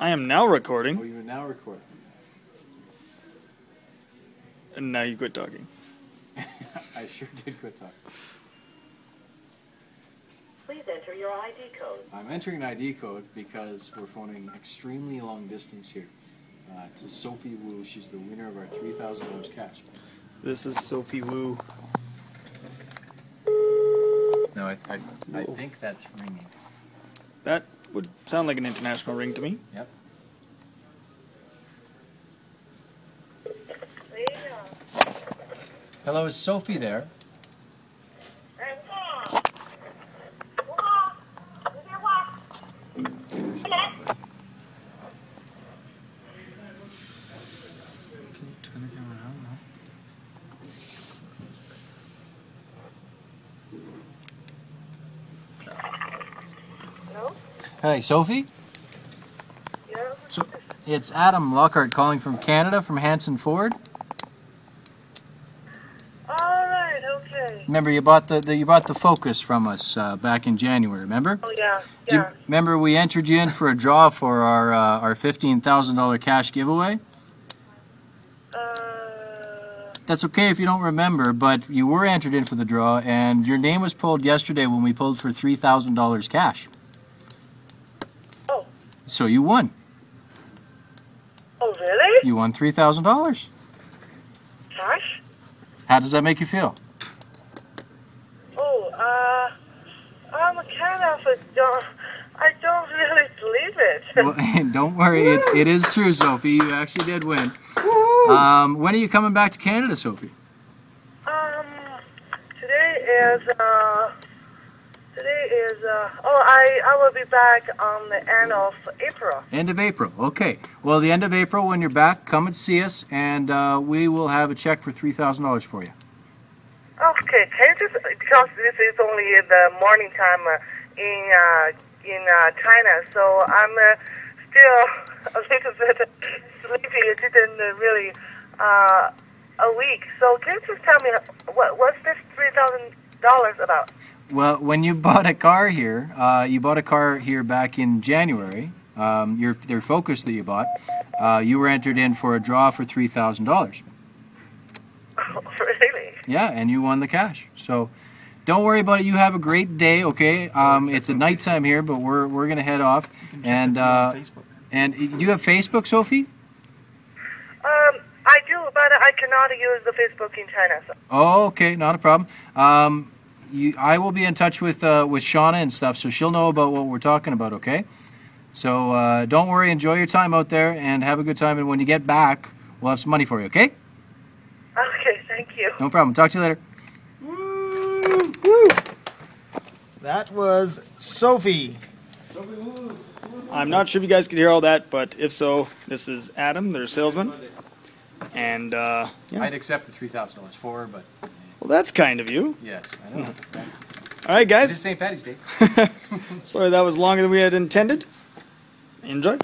I am now recording. Oh, you are now recording. And now you quit talking. I sure did quit talking. Please enter your ID code. I'm entering an ID code because we're phoning extremely long distance here. To Sophie Wu. She's the winner of our $3,000 cash. This is Sophie Wu. No, I think that's ringing. That would sound like an international ring to me. Yep. Hello, is Sophie there? Turn the camera around now. Hello? Hey, Sophie? Yeah? So, it's Adam Lockhart calling from Canada, from Hansen Ford. Alright, okay. Remember, you bought the Focus from us back in January, remember? Oh, yeah, Do you yeah. remember we entered you in for a draw for our $15,000 cash giveaway? That's okay if you don't remember, but you were entered in for the draw, and your name was pulled yesterday when we pulled for $3,000 cash. Oh. So you won. Oh, really? You won $3,000. Cash? How does that make you feel? Oh, I'm kind of I don't really believe it. Well, don't worry, it is true, Sophie. You actually did win. When are you coming back to Canada, Sophie? I will be back on the end of April. End of April. Okay. Well, the end of April, when you're back, come and see us, and we will have a check for $3,000 for you. Okay, can you just, because this is only in the morning time in China, so I'm still a little bit sleepy. It didn't really a week. So can you just tell me what's this $3,000 about? Well, when you bought a car here, back in January, your Focus that you bought, you were entered in for a draw for $3,000. Oh, really? Yeah, and you won the cash. So don't worry about it. You have a great day, okay? It's a nighttime here, but we're gonna head off. And do you have Facebook, Sophie? I do, but I cannot use the Facebook in China. So. Oh, okay, not a problem. I will be in touch with Shauna and stuff, so she'll know about what we're talking about, okay? So don't worry, enjoy your time out there, and have a good time, and when you get back, we'll have some money for you, okay? Okay, thank you. No problem. Talk to you later. Woo! That was Sophie. I'm not sure if you guys could hear all that, but if so, this is Adam, their salesman. And, yeah. I'd accept the $3,000 for her, but... Well, that's kind of you. Yes, I know. All right, guys. It is St. Patty's Day. Sorry that was longer than we had intended. Enjoy.